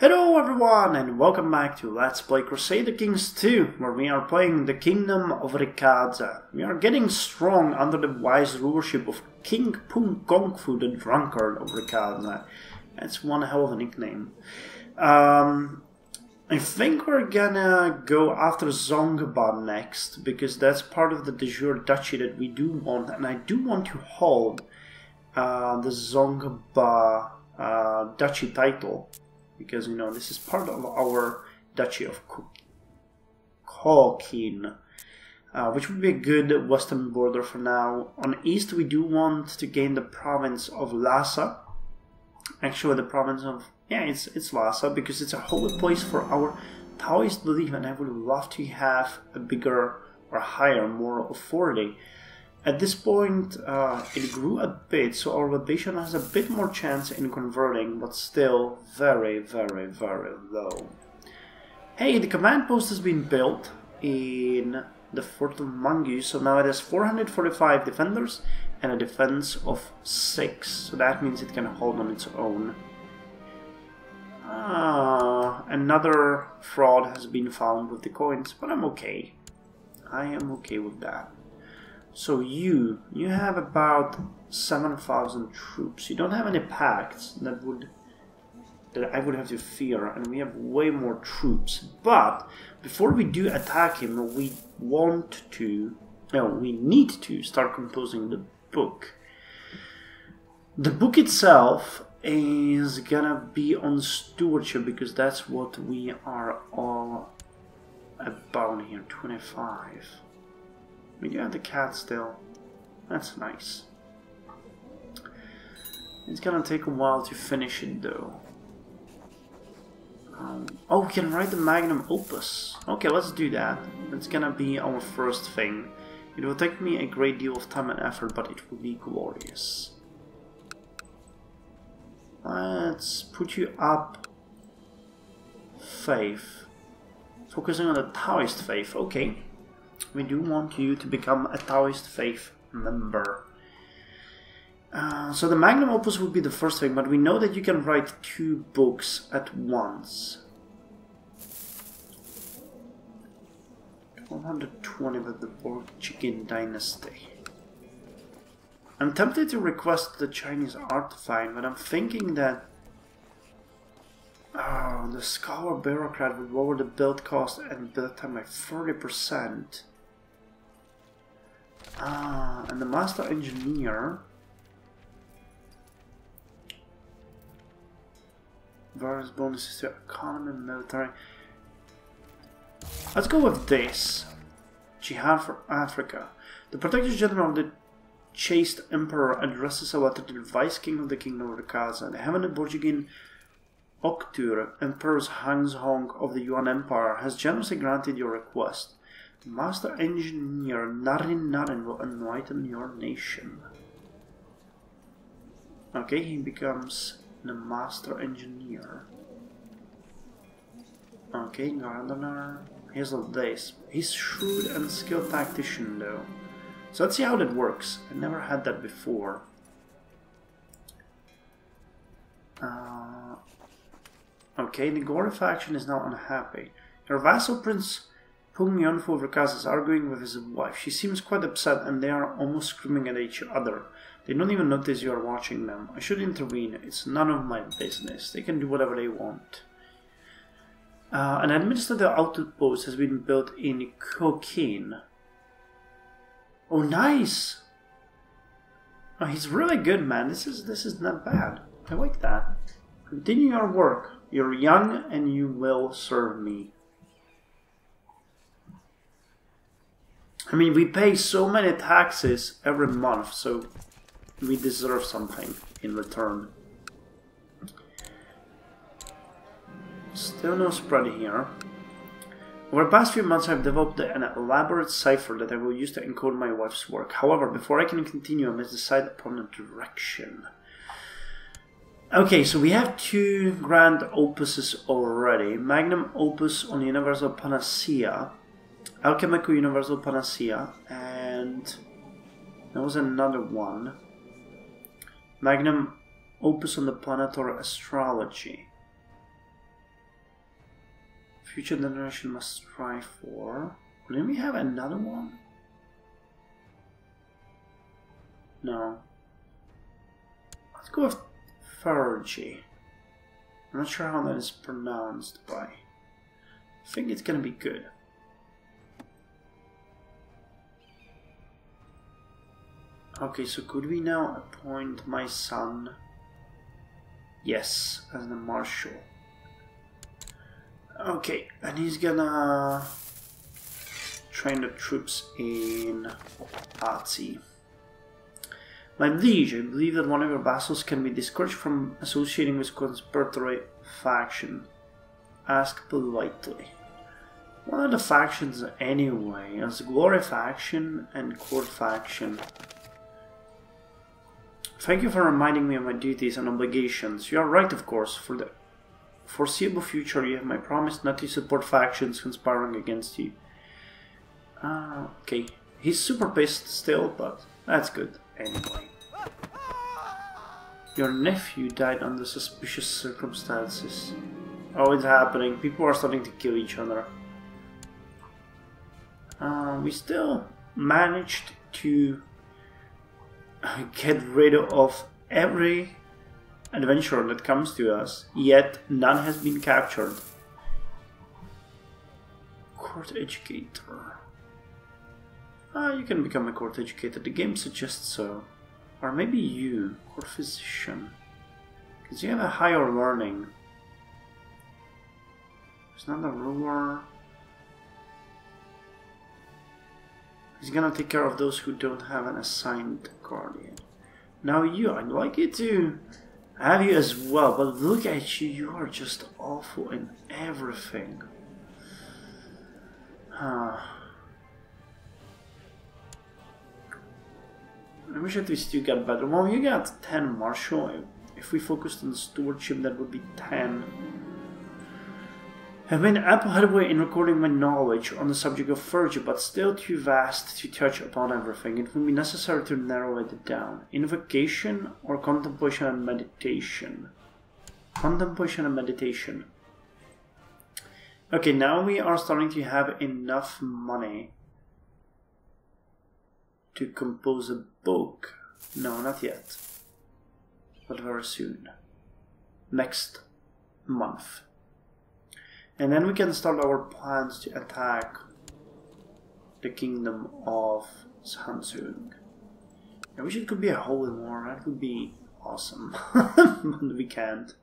Hello everyone and welcome back to Let's Play Crusader Kings 2, where we are playing the Kingdom of Latze. We are getting strong under the wise rulership of King Pung Kung Fu, the Drunkard of Latze. That's one hell of a nickname. I think we're gonna go after Zongba next, because that's part of the de jure duchy that we do want, and I do want to hold the Zongba duchy title. Because, you know, this is part of our Duchy of Kokin, which would be a good western border for now. On east, we do want to gain the province of Lhaze. Actually, the province of... yeah, it's Lhaze, because it's a holy place for our Taoist belief, and I would love to have a bigger or higher moral authority. At this point, it grew a bit, so our libation has a bit more chance in converting, but still very, very, very low. Hey, the command post has been built in the Fort of Mangu, so now it has 445 defenders and a defense of 6, so that means it can hold on its own. Another fraud has been found with the coins, but I'm okay. I am okay with that. So you have about 7,000 troops. You don't have any pacts that I would have to fear, and we have way more troops. But before we do attack him, we need to start composing the book. The book itself is gonna be on stewardship, because that's what we are all about here. 25. We do have the cat still. That's nice. It's gonna take a while to finish it though. Oh, we can write the magnum opus. Okay, let's do that. That's gonna be our first thing. It will take me a great deal of time and effort, but it will be glorious. Let's put you up. Faith. Focusing on the Taoist faith. Okay. We do want you to become a Taoist faith member. So the magnum opus would be the first thing, but we know that you can write 2 books at once. 1220 with the Portuguese dynasty. I'm tempted to request the Chinese artifact, but I'm thinking that the scholar bureaucrat would lower the build cost and build time by 30%. And the master engineer various bonuses to economy and military. Let's go with this. Jihad for Africa. The Protector General of the Chaste Emperor addresses a letter to the Vice King of the Kingdom of Latze. The Heavenly Borjigin Oktur, Emperor Hanzhong of the Yuan Empire, has generously granted your request. The Master Engineer Narin will enlighten your nation. Okay, he becomes the Master Engineer. Okay, Gardener. Here's Lhaze. He's shrewd and skilled tactician though. So let's see how that works. I never had that before. Okay, the Gori faction is now unhappy. Your vassal Prince Pung Yunfu of Latze is arguing with his wife. She seems quite upset and they are almost screaming at each other. They don't even notice you are watching them. I should intervene. It's none of my business. They can do whatever they want. An administrative outpost has been built in Kokin. Oh, nice! Oh, he's really good, man. This is not bad. I like that. Continue your work. You're young and you will serve me. I mean, we pay so many taxes every month, so we deserve something in return. Still no spread here. Over the past few months I've developed an elaborate cipher that I will use to encode my wife's work. However, before I can continue, I must decide upon a direction. Okay, so we have 2 grand opuses already. Magnum opus on Universal Panacea. Alchemical Universal Panacea, and there was another one. Magnum opus on the planetary astrology. Future generation must strive for. Didn't we have another one? No. Let's go with Fergie. I'm not sure how that is pronounced by. I think it's gonna be good. Okay, so could we now appoint my son? Yes, as the marshal. Okay, and he's gonna train the troops in Latze. My liege, I believe that one of your vassals can be discouraged from associating with conspiratory faction. Ask politely. What are the factions anyway? As Glory faction and Court faction. Thank you for reminding me of my duties and obligations. You are right, of course. For the foreseeable future, you have my promise not to support factions conspiring against you. Okay. He's super pissed still, but that's good. Anyway. Your nephew died under suspicious circumstances. Oh, it's happening. People are starting to kill each other. We still managed to get rid of every adventurer that comes to us, yet none has been captured. Court educator. You can become a court educator. The game suggests so. Or maybe you, court physician. Because you have a higher learning. There's not a ruler. He's gonna take care of those who don't have an assigned guardian. Now you, I'd like you to have you as well, but look at you, you are just awful in everything. I wish at least you got better. Well, you got 10 martial. If we focused on stewardship, that would be 10. I've made ample headway in recording my knowledge on the subject of Fergie, but still too vast to touch upon everything. It will be necessary to narrow it down. Invocation or contemplation and meditation? Contemplation and meditation. Okay, now we are starting to have enough money to compose a book. No, not yet. But very soon. Next month. And then we can start our plans to attack the kingdom of Samsung. I wish it could be a holy war, that would be awesome. But we can't.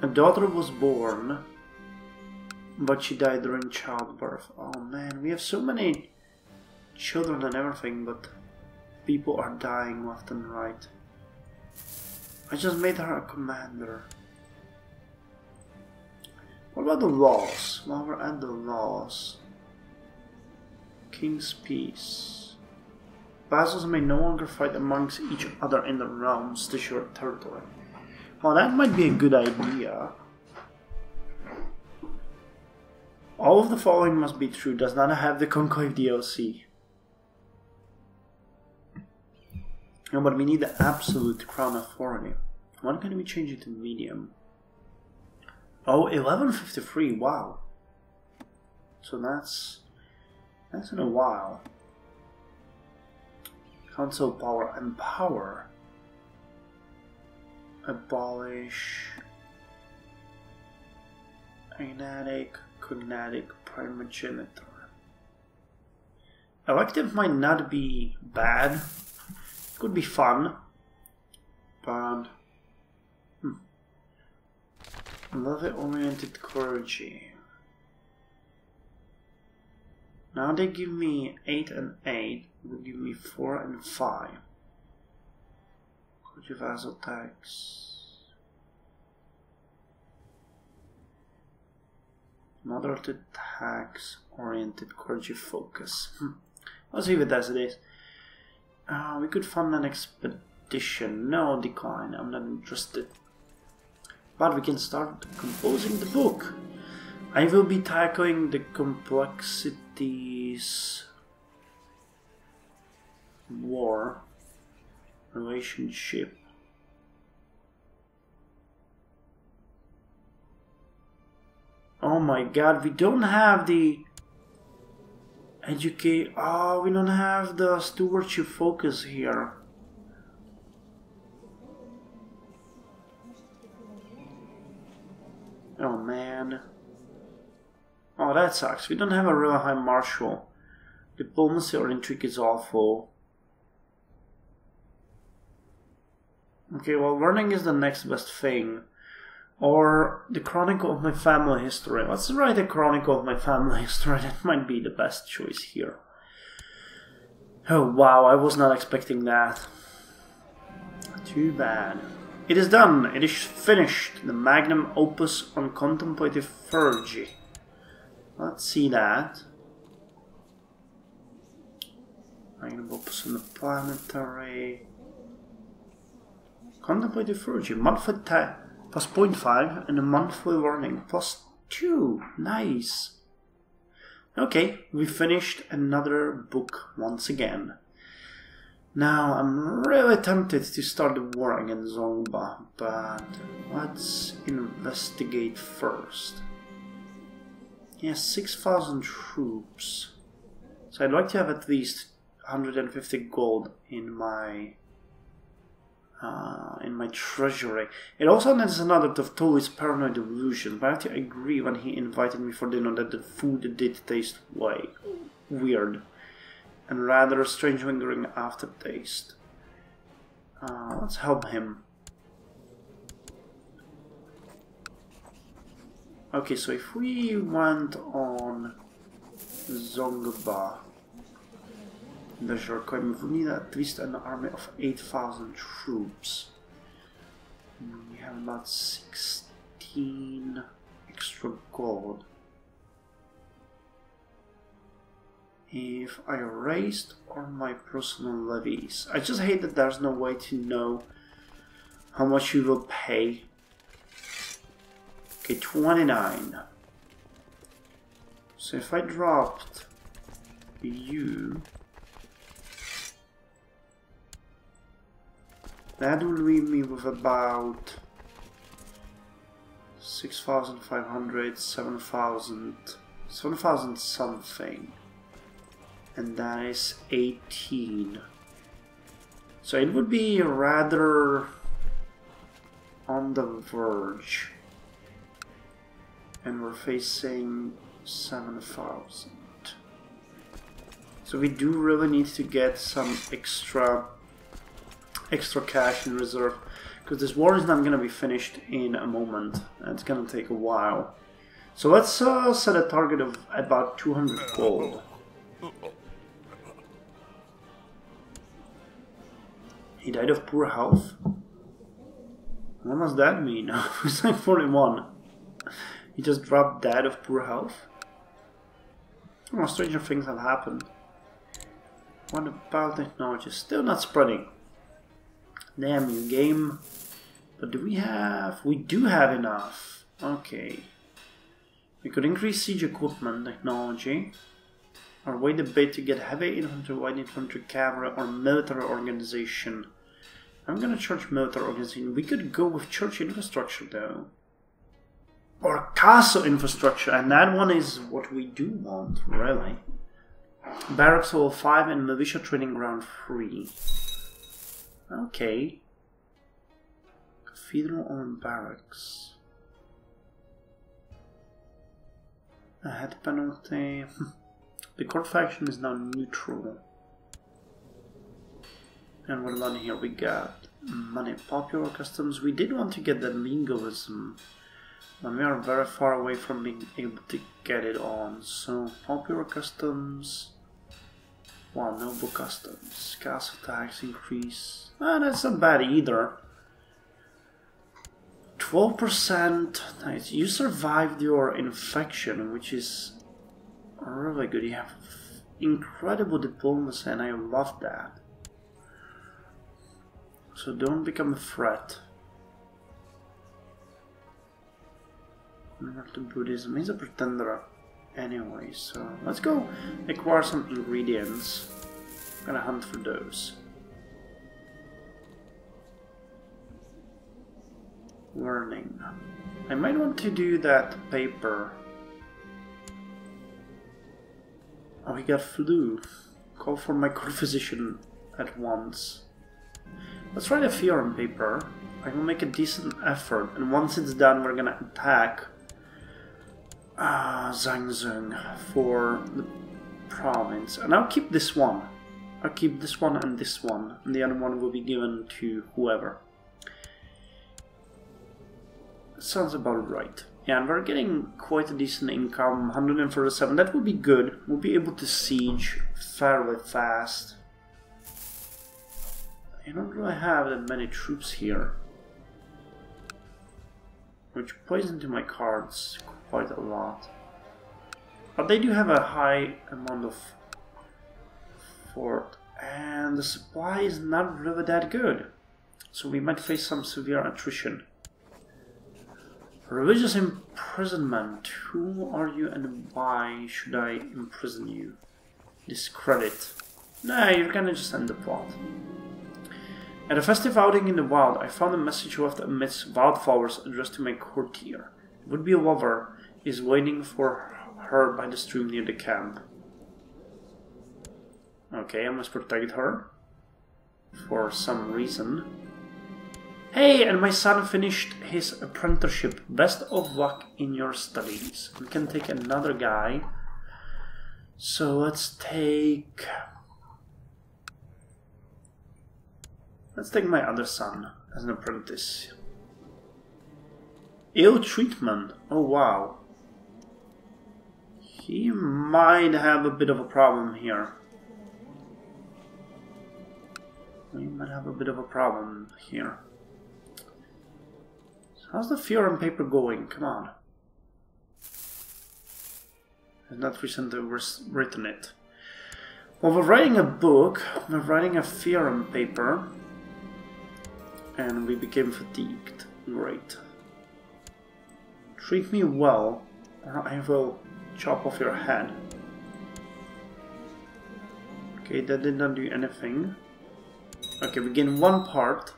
A daughter was born, but she died during childbirth. Oh man, we have so many children and everything, but people are dying left and right. I just made her a commander. What about the laws? While we're at the laws. King's peace. Vassals may no longer fight amongst each other in the realms to share territory. Well, that might be a good idea. All of the following must be true. Does not have the Conclave DLC. No, but we need the absolute crown authority. When can we change it to medium? Oh, 1153, wow. So that's in a while. Council power, empower. Abolish. Agnatic, cognatic, primogenitor. Elective might not be bad. Could be fun. But Love-oriented clergy. Now they give me 8 and 8. They give me 4 and 5. Clergy vassal tax. Moderate tax oriented clergy focus. Let's leave it as it is. We could fund an expedition. No, decline. I'm not interested. But we can start composing the book. I will be tackling the complexities, war, relationship, my god, we don't have the educate. Oh, we don't have the stewardship focus here. Oh man. Oh, that sucks. We don't have a real high martial. Diplomacy or intrigue is awful. Okay, well, learning is the next best thing. Or the Chronicle of my family history. Let's write a Chronicle of my family history. That might be the best choice here. Oh wow, I was not expecting that. Too bad. It is done. It is finished. The magnum opus on contemplative theurgy. Let's see that. Magnum opus on the planetary. Contemplative theurgy. Monthly plus 0.5 and a monthly learning plus 2. Nice. Okay, we finished another book once again. Now, I'm really tempted to start the war against Zongba, but let's investigate first. He has 6,000 troops, so I'd like to have at least 150 gold in my treasury. It also has another of Tolly's paranoid delusion, but I have to agree when he invited me for dinner that the food did taste weird. And rather a strange lingering aftertaste. Let's help him. Okay, so if we went on Zongba, we need at least an army of 8,000 troops. We have about 16 extra gold. If I raised all my personal levies, I just hate that there's no way to know how much you will pay. Okay, 29. So if I dropped you, that will leave me with about 6,500, 7,000 something. And that is 18. So it would be rather on the verge. And we're facing 7,000. So we do really need to get some extra cash in reserve, because this war is not going to be finished in a moment. It's going to take a while. So let's set a target of about 200 gold. He died of poor health? What does that mean? He's like 41. He just dropped dead of poor health? Oh, stranger things have happened. What about technology? Still not spreading. Damn you, game. But do we have... We do have enough. Okay. We could increase siege equipment technology. Or wait a bit to get heavy infantry, light infantry, cavalry, or military organization. I'm gonna church military organization. We could go with church infrastructure though. Or castle infrastructure, and that one is what we do want, really. Barracks level 5 and militia training ground 3. Okay. Cathedral on barracks. A head penalty. The court faction is now neutral. And what about here? We got money, popular customs. We did want to get the lingualism, but we are very far away from being able to get it on. So popular customs. Wow, noble customs. Castle tax increase. That's not bad either. 12%. Nice. You survived your infection, which is really good. You have incredible diplomacy, and I love that. So don't become a threat. Never to Buddhism. He's a pretender anyway, so let's go acquire some ingredients. I'm gonna hunt for those. Learning. I might want to do that paper Oh, he got flu. Call for my court physician at once. Let's write a fear on paper. I will make a decent effort, and once it's done, we're gonna attack Zhangzheng for the province. And I'll keep this one. I'll keep this one, and the other one will be given to whoever. Sounds about right. Yeah, and we're getting quite a decent income, 147. That would be good. We'll be able to siege fairly fast. I don't really have that many troops here, which plays into my cards quite a lot. But they do have a high amount of fort, and the supply is not really that good. So we might face some severe attrition. Religious imprisonment. Who are you and why should I imprison you? Discredit. Nah, you're gonna just end the plot. At a festive outing in the wild, I found a message left amidst wildflowers addressed to my courtier. It would be a lover is waiting for her by the stream near the camp. Okay, I must protect her for some reason. Hey, and my son finished his apprenticeship. Best of luck in your studies. We can take another guy. So let's take my other son as an apprentice. Ill treatment. Oh wow. He might have a bit of a problem here. How's the fear on paper going? Come on. I've not recently written it. Well, we're writing a book. We're writing a fear on paper. And we became fatigued. Great. Treat me well, or I will chop off your head. Okay, that did not do anything. Okay, we gain one part.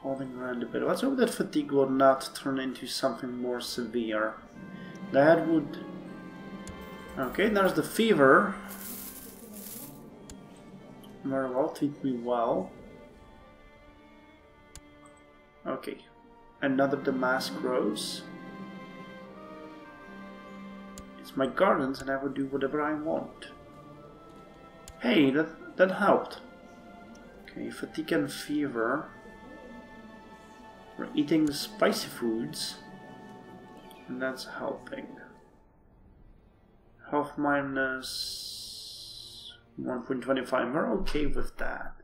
Holding around a bit. Let's hope that fatigue will not turn into something more severe. That would... Okay, there's the fever. Very well, treat me well. Okay, another damask rose. It's my gardens and I will do whatever I want. Hey, that helped. Okay, fatigue and fever. We're eating spicy foods, and that's helping. Health minus 1.25, we're okay with that.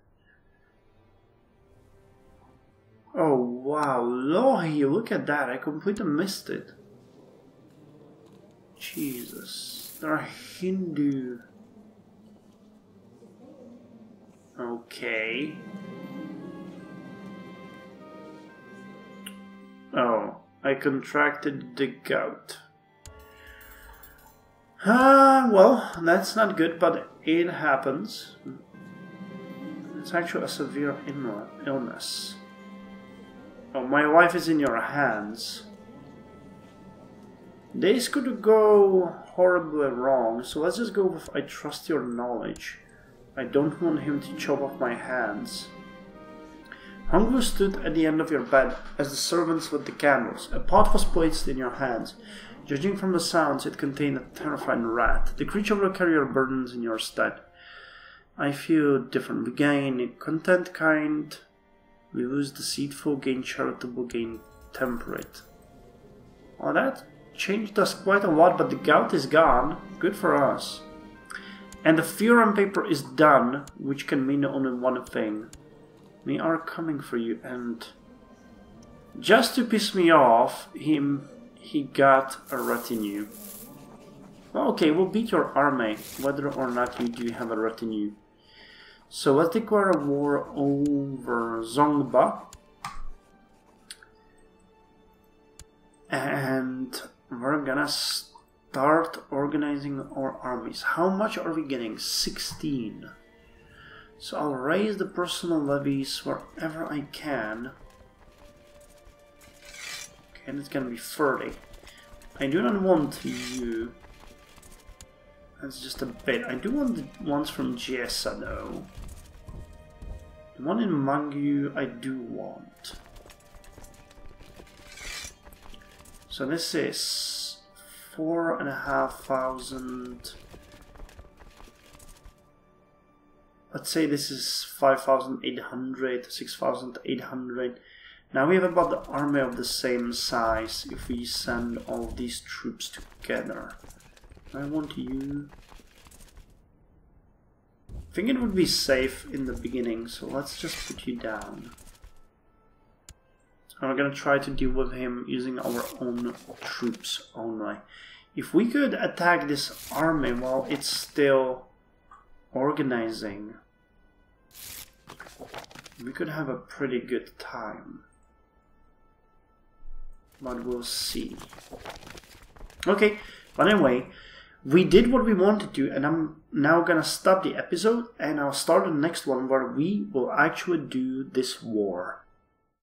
Oh wow, Lhaze, look at that, I completely missed it. Jesus, they're Hindu. Okay. Oh, I contracted the gout. Well, that's not good, but it happens. It's actually a severe illness. Oh, my life is in your hands. Days could go horribly wrong, so let's just go with I trust your knowledge. I don't want him to chop off my hands. Hongwu stood at the end of your bed as the servants lit the candles. A pot was placed in your hands. Judging from the sounds, it contained a terrifying rat. The creature will carry your burdens in your stead. I feel different. We gain content kind. We lose deceitful, gain charitable, gain temperate. Well, that changed us quite a lot, but the gout is gone. Good for us. And the fear on paper is done, which can mean only one thing. We are coming for you, and just to piss me off, he got a retinue. Well, okay, we'll beat your army, whether or not you do have a retinue. So let's declare a war over Zongba. And we're gonna start organizing our armies. How much are we getting? 16. So I'll raise the personal levies wherever I can. and it's gonna be 30. I do not want you. That's just a bit. I do want the ones from Jessa though. The one in Mangu I do want. So this is 4,500. Let's say this is 5,800, 6,800. Now we have about the army of the same size if we send all these troops together. I want you. I think it would be safe in the beginning, so let's just put you down. And we're gonna try to deal with him using our own troops only. If we could attack this army while it's still organizing, we could have a pretty good time. But we'll see. Okay, but anyway, we did what we wanted to, and I'm now gonna stop the episode and I'll start the next one where we will actually do this war.